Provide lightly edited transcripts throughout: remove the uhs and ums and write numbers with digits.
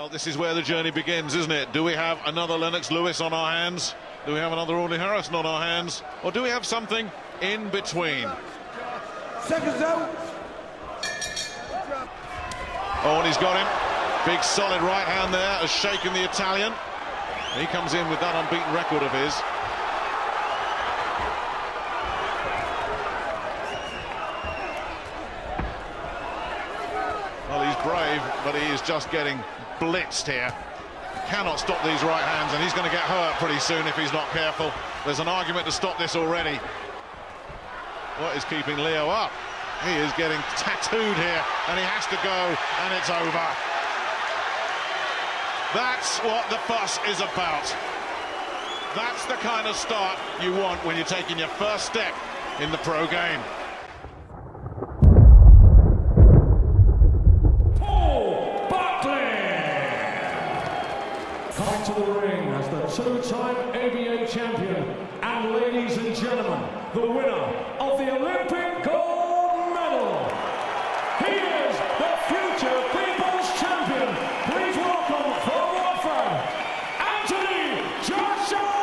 Well, this is where the journey begins, isn't it? Do we have another Lennox Lewis on our hands? Do we have another Audley Harrison on our hands? Or do we have something in between? Seconds out. Oh, and he's got him. Big solid right hand there has shaken the Italian. He comes in with that unbeaten record of his. Well, he's brave, but he is just getting blitzed here. Cannot stop these right hands, and he's going to get hurt pretty soon if he's not careful. There's an argument to stop this already. What is keeping Leo up? He is getting tattooed here, and he has to go, and it's over. That's what the fuss is about. That's the kind of start you want when you're taking your first step in the pro game. Paul Buckley! Coming to the ring as the two-time ABA champion, and ladies and gentlemen, the winner of the Olympic gold medal. He is the future People's Champion. Please welcome from Watford, Anthony Joshua!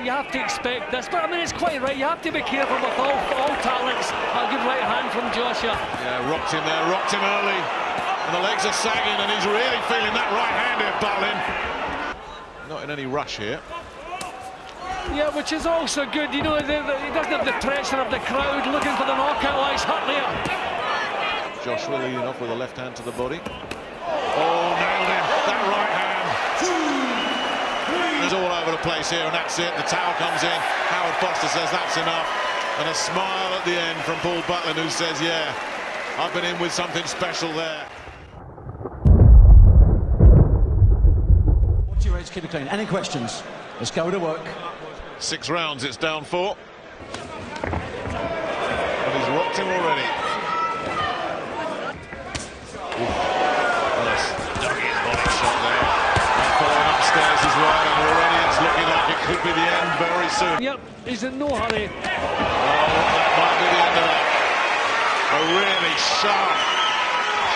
You have to expect this, but I mean it's quite right. You have to be careful with all talents. A good right hand from Joshua. Yeah, rocked him there, rocked him early, and the legs are sagging, and he's really feeling that right hand here, Butlin. Not in any rush here. Yeah, which is also good. You know, he doesn't have the pressure of the crowd looking for the knockout like Hutley. Joshua leading off with a left hand to the body. Oh, nailed him. That right hand. He's all over the place here, and that's it. The towel comes in. Howard Foster says that's enough. And a smile at the end from Paul Butlin, who says, yeah, I've been in with something special there. What's your age, keep it clean? Any questions? Let's go to work. 6 rounds, it's down 4. And he's rocked him already. Well, stuck his body shot there. And following upstairs as well, and already it's looking like it could be the end very soon. Yep, he's in no hurry. Oh, that might be the end of it. A really sharp,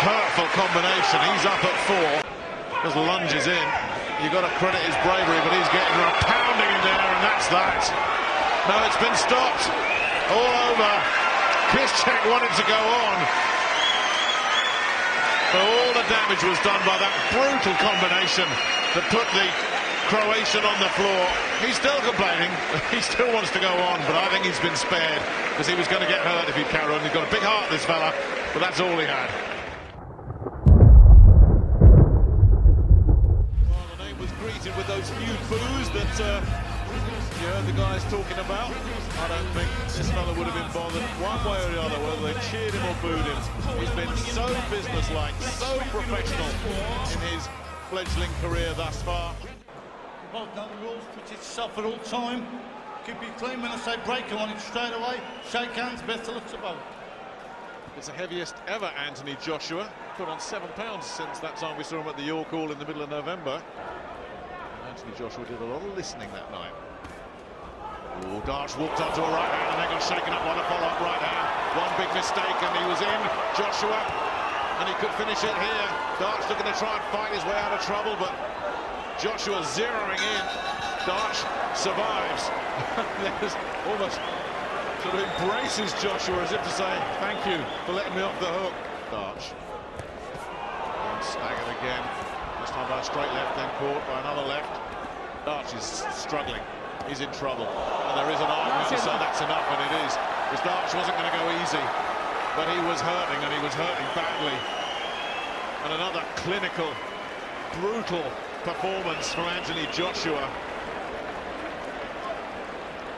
hurtful combination. He's up at 4. Just lunges in. You've got to credit his bravery, but he's getting a pounding in there, and that's that. No, it's been stopped. All over. Piszczek wanted to go on. But all the damage was done by that brutal combination that put the Croatian on the floor. He's still complaining. He still wants to go on, but I think he's been spared because he was going to get hurt if he'd carry on. He's got a big heart, this fella, but that's all he had. With those few boos that you heard the guys talking about, I don't think Cisnella would have been bothered one way or the other whether they cheered him or booed him. He's been so businesslike, so professional in his fledgling career thus far. Well done, rules, put yourself at all time. Keep it clean. When I say break, I want it straight away. Shake hands, best of luck to both. It's the heaviest ever Anthony Joshua. Put on 7 pounds since that time we saw him at the York Hall in the middle of November. Anthony Joshua did a lot of listening that night. Oh, Darch walked onto a right hand and then got shaken up by the follow-up right hand. One big mistake and he was in. Joshua, and he could finish it here. Darch looking to try and fight his way out of trouble, but Joshua zeroing in. Darch survives. There's almost sort of embraces Joshua as if to say, thank you for letting me off the hook. Darch. And staggered again. This time by a straight left, then caught by another left. Darch is struggling. He's in trouble. And there is an argument to say that's enough, and it is. Because Darch wasn't going to go easy. But he was hurting, and he was hurting badly. And another clinical, brutal performance from Anthony Joshua.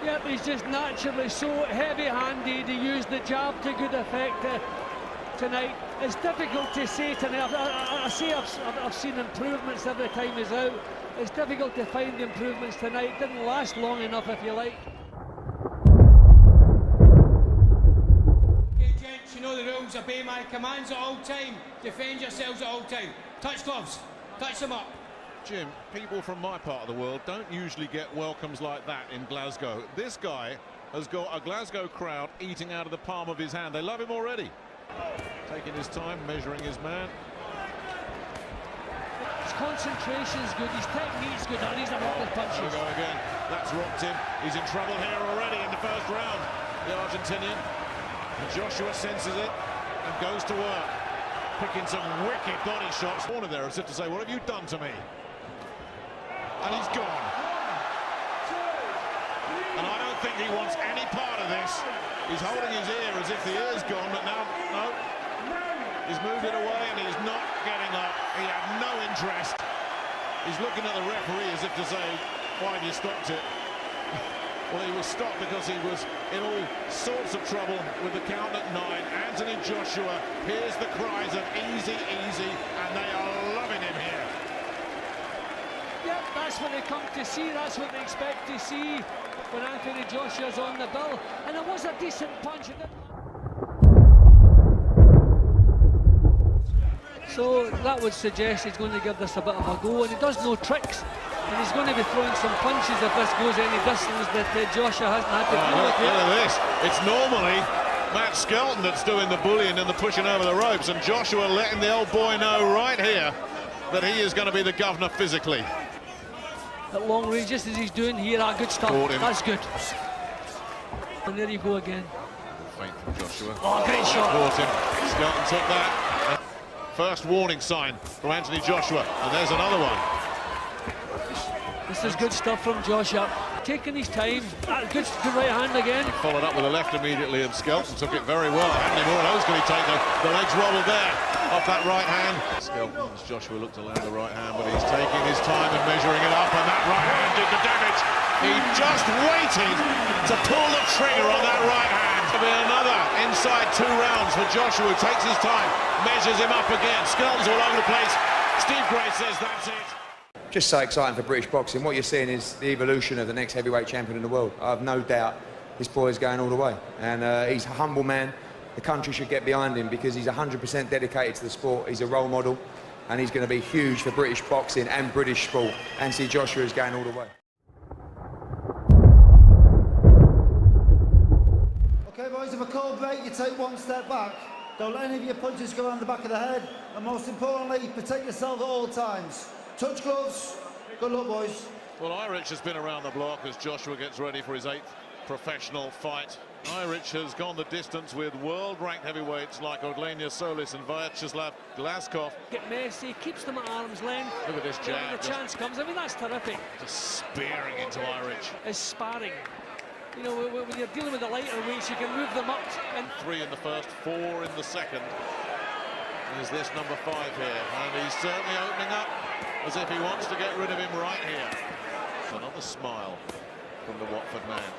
Yep, he's just naturally so heavy-handed. He used the jab to good effect tonight. It's difficult to say tonight. I've seen improvements every time he's out. It's difficult to find the improvements tonight. Didn't last long enough, if you like. Okay, gents, you know the rules. Obey my commands at all time. Defend yourselves at all time. Touch gloves. Touch them up. Jim, people from my part of the world don't usually get welcomes like that in Glasgow. This guy has got a Glasgow crowd eating out of the palm of his hand. They love him already. Taking his time, measuring his man. His concentration's good, his technique's good, and he's a lot with punches. Here we go again. That's rocked him. He's in trouble here already in the first round, the Argentinian. And Joshua senses it and goes to work, picking some wicked body shots. Corner there as if to say, what have you done to me? And he's gone. And I don't think he wants any part of this. He's holding his ear as if the ear's gone, but now, no. He's moved it away and he's not getting up. He had no interest. He's looking at the referee as if to say, why have you stopped it? Well, he was stopped because he was in all sorts of trouble with the count at 9. Anthony Joshua hears the cries of easy, easy, and they are loving him here. Yep, that's what they come to see, that's what they expect to see when Anthony Joshua's on the bill. And it was a decent punch. So that would suggest he's going to give this a bit of a go, and he does no tricks. And he's going to be throwing some punches if this goes any distance that Joshua hasn't had to deal with yet. Look at this. It's normally Matt Skelton that's doing the bullying and the pushing over the ropes, and Joshua letting the old boy know right here that he is going to be the governor physically. At long range, just as he's doing here, good stuff. That's good. And there you go again. Feint from Joshua. Oh, great shot. Caught him. Skelton took that. First warning sign from Anthony Joshua, and there's another one. This is good stuff from Joshua. Taking his time. Good right hand again. He followed up with a left immediately, and Skelton took it very well. How many more of those can he take? The legs wobbled there off that right hand. Skelton, as Joshua looked to land the right hand, but he's taking his time and measuring it up, and that right hand did the damage. He just waited to pull the trigger on that right hand. To be another inside 2 rounds for Joshua, who takes his time, measures him up again. Skelton's all over the place. Steve Gray says that's it. Just so exciting for British boxing. What you're seeing is the evolution of the next heavyweight champion in the world. I have no doubt this boy is going all the way. And he's a humble man. The country should get behind him because he's 100% dedicated to the sport. He's a role model, and he's going to be huge for British boxing and British sport. Anthony Joshua is going all the way. Okay, boys, if I call break, you take 1 step back. Don't let any of your punches go around the back of the head. And most importantly, protect yourself at all times. Touch gloves. Good luck, boys. Well, Irish has been around the block as Joshua gets ready for his 8th professional fight. Irish has gone the distance with world-ranked heavyweights like Oglenia Solis and Vyacheslav Glazkov. Get messy, keeps them at arm's length. Look at this jab. When the chance comes, I mean, that's terrific. Just spearing into Irish. It's sparring. You know, when you're dealing with the lighter weights, you can move them up. And 3 in the first, 4 in the second. Is this number 5 here? And he's certainly opening up as if he wants to get rid of him right here. Another smile from the Watford man.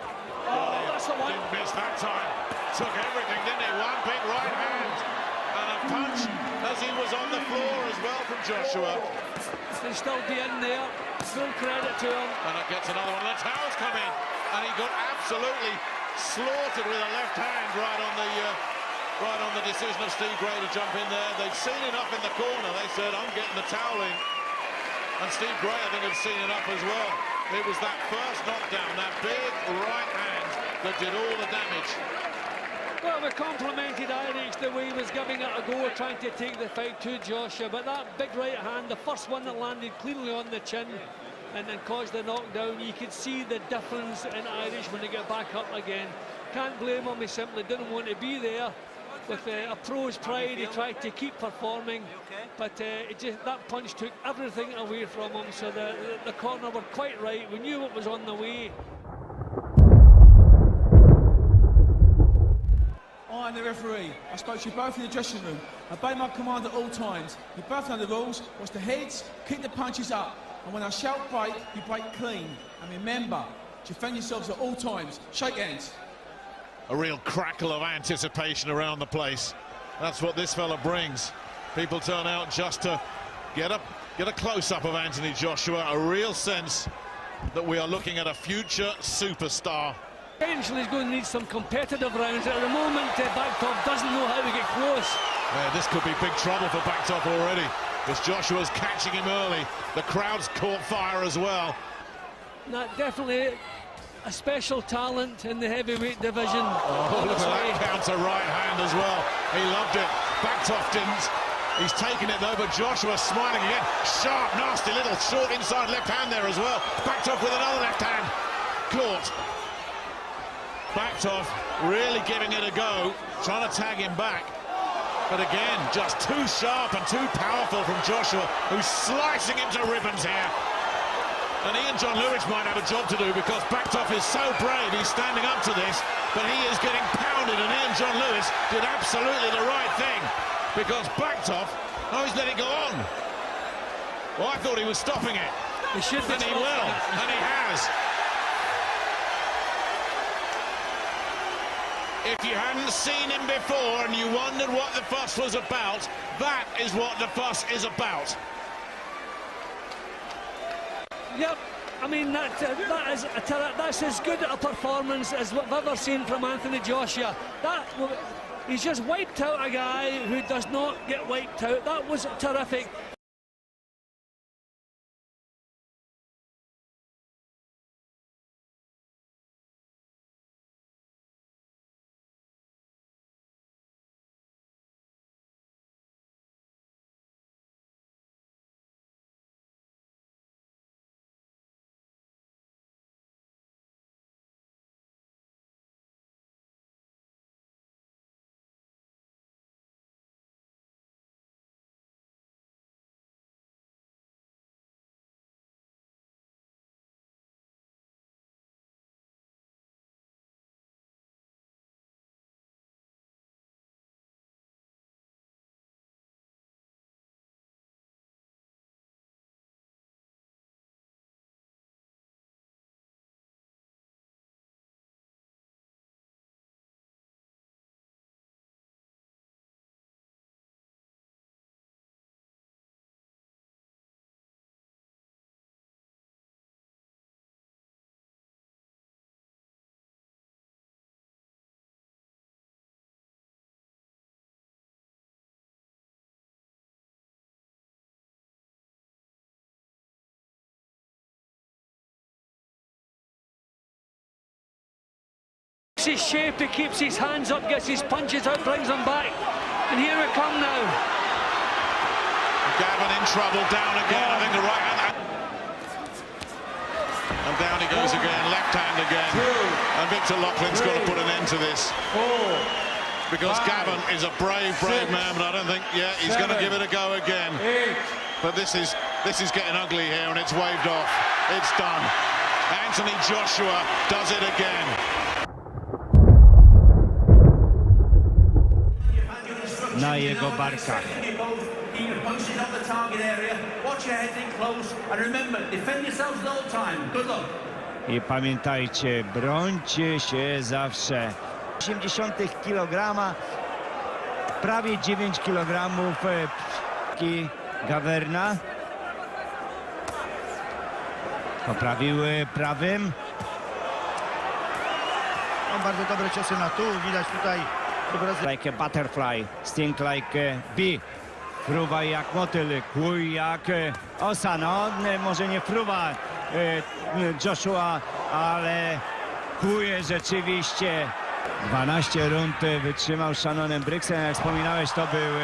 Oh, that's the one. Didn't miss that time. Took everything, didn't he? One big right hand. And a punch as he was on the floor as well from Joshua. And still be in there. Full credit to him. And it gets another one. The towels come in. And he got absolutely slaughtered with a left hand right on the decision of Steve Gray to jump in there. They'd seen enough in the corner. They said, I'm getting the towel in. And Steve Gray, I think, had seen enough as well. It was that first knockdown, that big right hand, that did all the damage. Well, we complimented Irish the way he was giving it a go, trying to take the fight to Joshua. But that big right hand, the first one that landed cleanly on the chin and then caused the knockdown, you could see the difference in Irish when they get back up again. Can't blame him, he simply didn't want to be there. With a pro's pride, he tried to keep performing, but that punch took everything away from him, so the corner were quite right. We knew what was on the way. I am the referee. I spoke to you both in the dressing room. I obey my command at all times. You both know the rules. Watch the heads, keep the punches up, and when I shout break, you break clean. And remember, defend yourselves at all times. Shake hands. A real crackle of anticipation around the place. That's what this fella brings. People turn out just to get a close-up of Anthony Joshua. A real sense that we are looking at a future superstar. Eventually he's going to need some competitive rounds. At the moment, Backtop doesn't know how to get close. Yeah, this could be big trouble for Backtop already, because Joshua's catching him early. The crowd's caught fire as well. That definitely a special talent in the heavyweight division. Oh, look at that counter right hand as well. He loved it. Backtoff didn't. He's taken it though, but Joshua smiling again. Sharp, nasty little short inside left hand there as well. Backtoff with another left hand. Caught. Backtoff really giving it a go, trying to tag him back. But again, just too sharp and too powerful from Joshua, who's slicing him to ribbons here. And Ian John Lewis might have a job to do, because Backtoff is so brave, he's standing up to this, but he is getting pounded, and Ian John Lewis did absolutely the right thing, because Backtoff, oh, he's let it go on. Well, I thought he was stopping it. He should be, and he will, and he has. If you hadn't seen him before and you wondered what the fuss was about, that is what the fuss is about. Yep, I mean, that's as good a performance as what I've ever seen from Anthony Joshua. He's just wiped out a guy who does not get wiped out. That was terrific. His shape, he keeps his hands up, gets his punches out, brings them back, and here we come now. Gavin in trouble, down again. I think the right hand, and down he goes again, left hand again, and Victor Loughlin's got to put an end to this, because Gavin is a brave man, but I don't think, he's going to give it a go again. But this is getting ugly here, and it's waved off. It's done. Anthony Joshua does it again. Na jego barkach. I pamiętajcie, brońcie się zawsze. 80 kg, prawie 9 kg Gaverna. Poprawił prawym. No, bardzo dobre ciosy na tu, widać tutaj. Like a butterfly, sting like a bee. Fruwa jak motyl, kłuj jak osa. No, może nie fruwa Joshua, ale kłuje rzeczywiście. 12 rund wytrzymał z Shannonem Briggsem. Jak wspominałeś, to był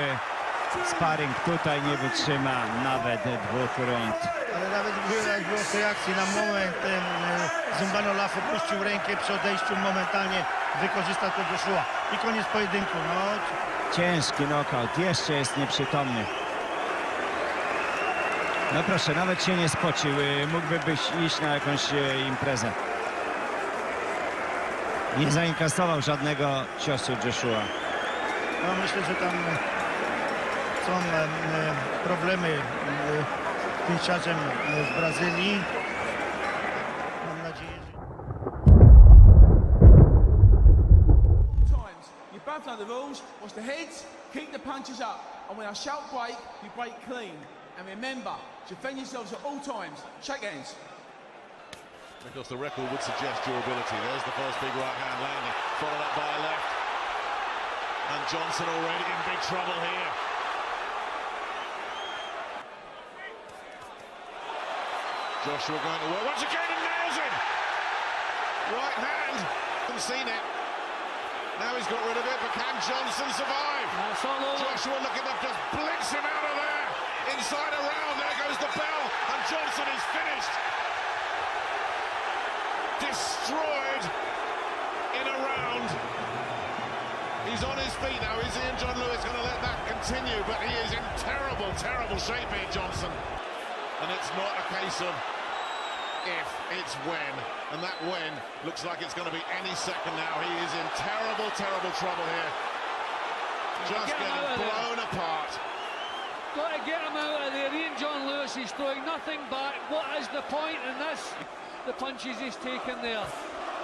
sparring. Tutaj nie wytrzyma nawet 2 rund. Ale nawet było w reakcji na moment, Zumbano Lafo puścił rękę przy odejściu, momentalnie wykorzystał to Joshua. I koniec pojedynku. No. Ciężki knockout, jeszcze jest nieprzytomny. No proszę, nawet się nie spocił, mógłby iść na jakąś imprezę. Nie zainkasował żadnego ciosu Joshua. No myślę, że tam są problemy z pięściarzem w Brazylii. Mam nadzieję, że... You both know the rules. Watch the heads, keep the punches up. And when I shout break, you break clean. And remember, defend yourselves at all times. Shake hands. Because the record would suggest durability. There's the first big right hand landing, followed up by a left. And Johnson already in big trouble here. Joshua going to work once again and nails him. Right hand. Haven't seen it. Now he's got rid of it, but can Johnson survive? That's all over. Joshua looking to just blitz him out of there. Inside a round, there goes the bell, and Johnson is finished. Destroyed in a round. He's on his feet now. Is Ian John Lewis going to let that continue? But he is in terrible, terrible shape here, Johnson. And it's not a case of if, it's when. And that when looks like it's going to be any second now. He is in terrible, terrible trouble here. Just getting blown apart. Got to get him out of there. Ian John Lewis is throwing nothing back. What is the point in this? The punches he's taken there.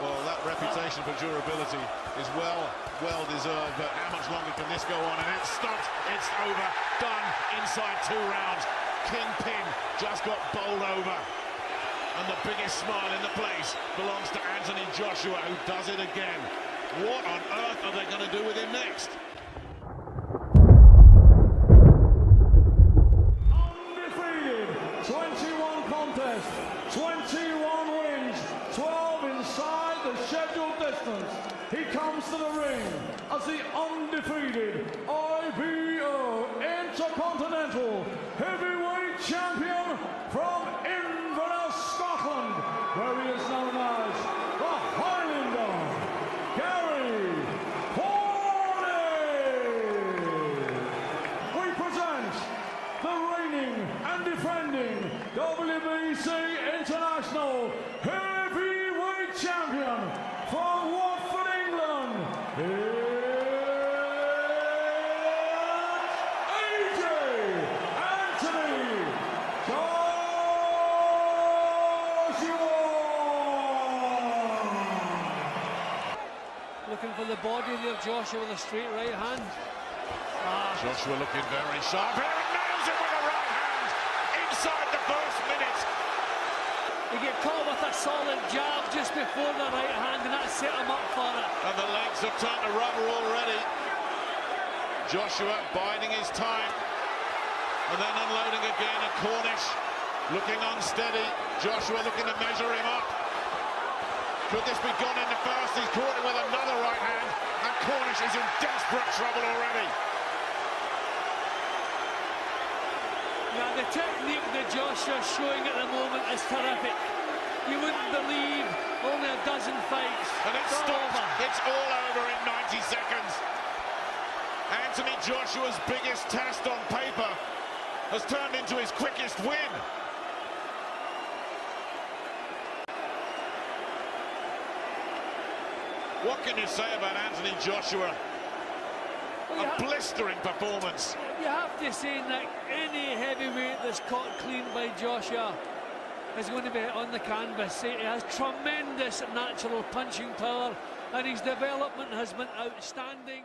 Well, that reputation for durability is well deserved, but how much longer can this go on? And it's stopped, it's over, done, inside 2 rounds. Kingpin just got bowled over. And the biggest smile in the place belongs to Anthony Joshua, who does it again. What on earth are they going to do with him next? Undefeated, 21 contests, 21 wins, 12 inside the scheduled distance. He comes to the ring as the undefeated IBO Intercontinental Heavyweight Champion from Inverness, Scotland, where he is known as the Highlander, Gary Corney. We present the reigning and defending WBC International Heavyweight Champion from Watford, England. It's AJ Anthony Joshua. Looking for the body there, Joshua, with a straight right hand. Joshua looking very sharp here and nails it with a right hand inside the first minute. He get caught with a solid jab just before the right hand, and that set him up for it. And the legs have turned to rubber already. Joshua biding his time and then unloading again, and Cornish looking unsteady. Joshua looking to measure him up. Could this be gone in the first? He's caught him with another right hand, and Cornish is in desperate trouble already. Now the technique that Joshua's showing at the moment is terrific. You wouldn't believe only a dozen fights. And it's stopped. It's all over in 90 seconds. Anthony Joshua's biggest test on paper has turned into his quickest win. What can you say about Anthony Joshua? A blistering performance. You have to say, Nick, any heavyweight that's caught clean by Joshua is going to be on the canvas. He has tremendous natural punching power, and his development has been outstanding.